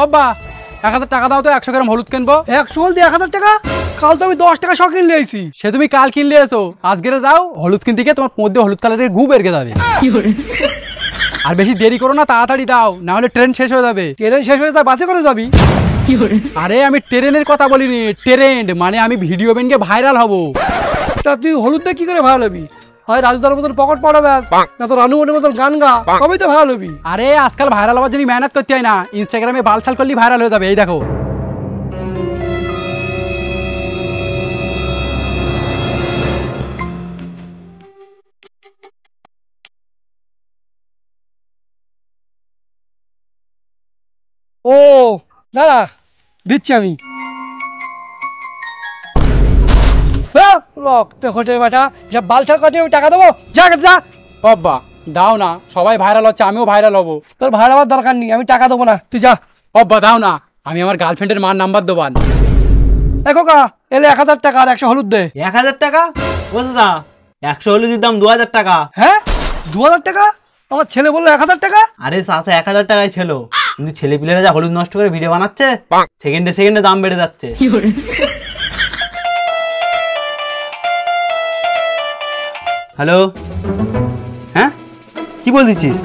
অব্বা 1000 টাকা দাও তো 100 গ্রাম হলুদ কিনবো। 100 হলদি 1000 টাকা? কাল তো আমি 10 টাকা সহ কিনলে আইছি। সে তুমি কাল কিনলে এসো, আজকে যাও হলুদ কিনতে গিয়ে তোমার মধ্যে হলুদ কালারের গু বেরকে যাবে। আর বেশি দেরি করো না, তাড়াতাড়ি দাও, না হলে ট্রেন শেষ হয়ে যাবে। ট্রেন শেষ হয়ে যায় বাসে করে যাবি? আরে আমি ট্রেনের কথা বলিনি, ট্রেন্ড মানে আমি ভিডিও বেনকে ভাইরাল হব। তা তুই হলুদ দিয়ে কি করে ভাইরাল হবি? হয় রাজদার মতন পকেট পড়া ব্যাস, না তো রানুমনের মতন গান গা, তবেই তো ভাইরাল হবি। আরে আজকাল ভাইরাল হওয়ার জন্য মেহনত করতে হয় না, ইনস্টাগ্রামে বালছাল করলে ভাইরাল হয়ে যাবে। এই দেখো ও দাদা দিচ্ছি আমি। রক্ত হোটে বেটা, যা বালছাল করতে আমি টাকা দেবো, যা যা। বাবা দাও না, সবাই ভাইরাল হচ্ছে, আমিও ভাইরাল হবো। তোর ভাইরাল হওয়ার দরকার নেই, আমি টাকা দেবো না, তুই যা। বাবা দাও না, আমি আমার গার্লফ্রেন্ডের মার নাম্বার দেবান। দেখো কা এলে 1000 টাকা আর 100 হলুদ দে। 1000 টাকা? ও দাদা 100 হলুদের দাম 2000 টাকা। হ্যাঁ 2000 টাকা? আমার ছেলে বললো 1000 টাকা। আরে চাচা 1000 টাকায় ছিল, কিন্তু ছেলে পিলেরা যা হলুদ নষ্ট করে ভিডিও বানাচ্ছে, সেকেন্ডে সেকেন্ডে দাম বেড়ে যাচ্ছে। হ্যালো, হ্যাঁ কি বলছিস?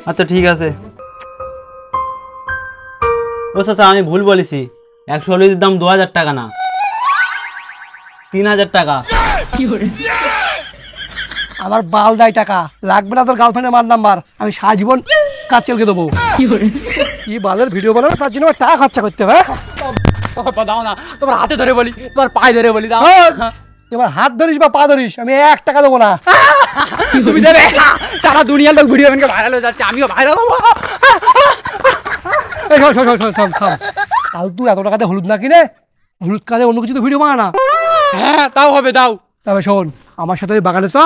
আচ্ছা ঠিক আছে। ও চাচা আমি ভুল বলেছি, 100 হলুদের দাম 2000 টাকা না, 3000 টাকা। আমার বাল দেয় টাকা, লাগবে না তোর গার্লফ্রেন্ডের মার নাম্বার, আমি সারা জীবন কাজ চালকে দেবো। কি বালের ভিডিও বানাবে তার জন্য টাকা খরচা করতে হবে। বাবা দাও না, তোমার হাতে ধরে বলি, তোমার পায়ে ধরে বলি, দাও। এবার হাত ধরিস বা পা ধরিস, আমি 1 টাকা দেবো না। তুমি দেবে? সারা দুনিয়ার লোক ভিডিও বেনকে ভাইরাল হয়ে যাচ্ছে, আমিও ভাইরাল হবো। এই শোন শোন শোন শোন থাম, কাল তুই এত টাকাতে হলুদ না কিনে হলুদ কালে অন্য কিছু তো ভিডিও বানা না। হ্যাঁ তাও হবে, দাও। তবে শোন, আমার সাথে ওই বাগানে চ,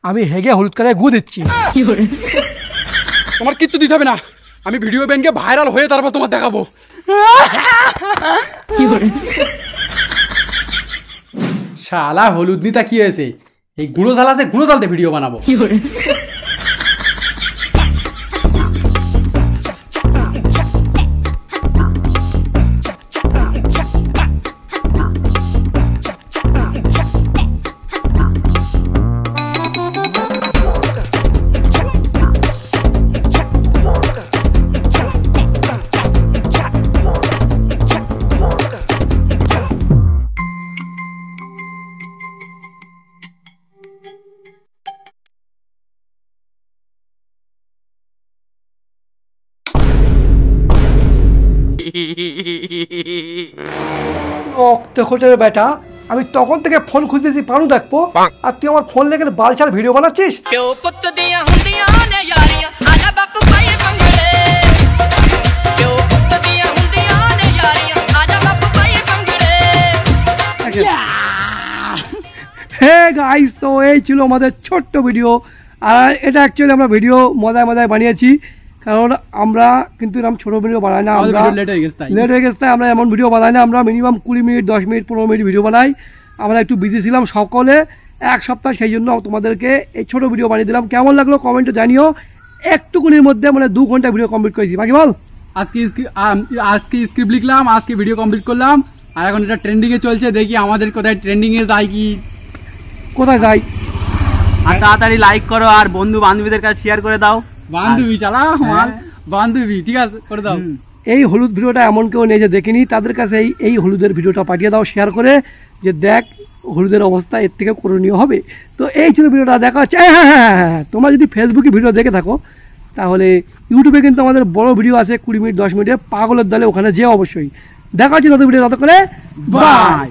আমি হেগে হলুদ কালে গু দিচ্ছি। তোমার কিচ্ছু দিতে হবে না, আমি ভিডিও বেনকে ভাইরাল হয়ে তারপর তোমার দেখাবো। শালা হলুদ নিতা কি হয়েছে, এই গুঁড়ো ঝাল আছে, গুঁড়ো ঝালতে ভিডিও বানাবো। হোটেলের বেটা, আমি তখন থেকে ফোন খুঁজতেছি পানু দেখবো, আর তুই আমার ফোন লেগে বালছাল ভিডিও বানাচ্ছিস। হ্যাঁ গাইস, তো এই ছিল আমাদের ছোট্ট ভিডিও, আর এটা অ্যাকচুয়ালি আমরা ভিডিও মজায় মজায় বানিয়েছি, কারণ আমরা কিন্তু এরকম ছোট ভিডিও বানাই না, আমরা লেট হয়ে গেছে, আমরা এমন ভিডিও বানাই না, আমরা minimum 20 minute 10 minute 15 minute video বানাই। আমরা একটু বিজি ছিলাম সকলে 1 সপ্তাহ, সেই জন্য তোমাদেরকে এই ছোট ভিডিও বানিয়ে দিলাম। কেমন লাগলো কমেন্টে জানিও। একটুকুনির মধ্যে মানে 2 ঘন্টা ভিডিও কমপ্লিট করেছি। বাকি বল। আজকে স্ক্রিপ্ট লিখলাম, আজকে ভিডিও কমপ্লিট করলাম, আর এখন এটা ট্রেন্ডিং এ চলছে, দেখি আমাদের কোথায় ট্রেন্ডিং এ যায়, কি কোথায় যাই। আর তাড়াতাড়ি লাইক করো আর বন্ধু বান্ধবীদের কাছে শেয়ার করে দাও। বান্ধবী চালা আমার বান্ধবী, ঠিক আছে করে দাও। এই হলুদ ভিডিওটা এমন কেউ নেই যে দেখেনি, তাদের কাছে এই হলুদের ভিডিওটা পাঠিয়ে দাও শেয়ার করে, যে দেখ হলুদের অবস্থা এর থেকে করণীয় হবে। তো এই ছিল ভিডিওটা, দেখা হচ্ছে। হ্যাঁ হ্যাঁ হ্যাঁ, তোমরা যদি ফেসবুকে ভিডিও দেখে থাকো তাহলে ইউটিউবে কিন্তু আমাদের বড় ভিডিও আছে 20 মিনিট 10 মিনিটে, পাগলের দলে, ওখানে যে অবশ্যই দেখা হচ্ছে নতুন ভিডিও। ততক্ষণে বাই।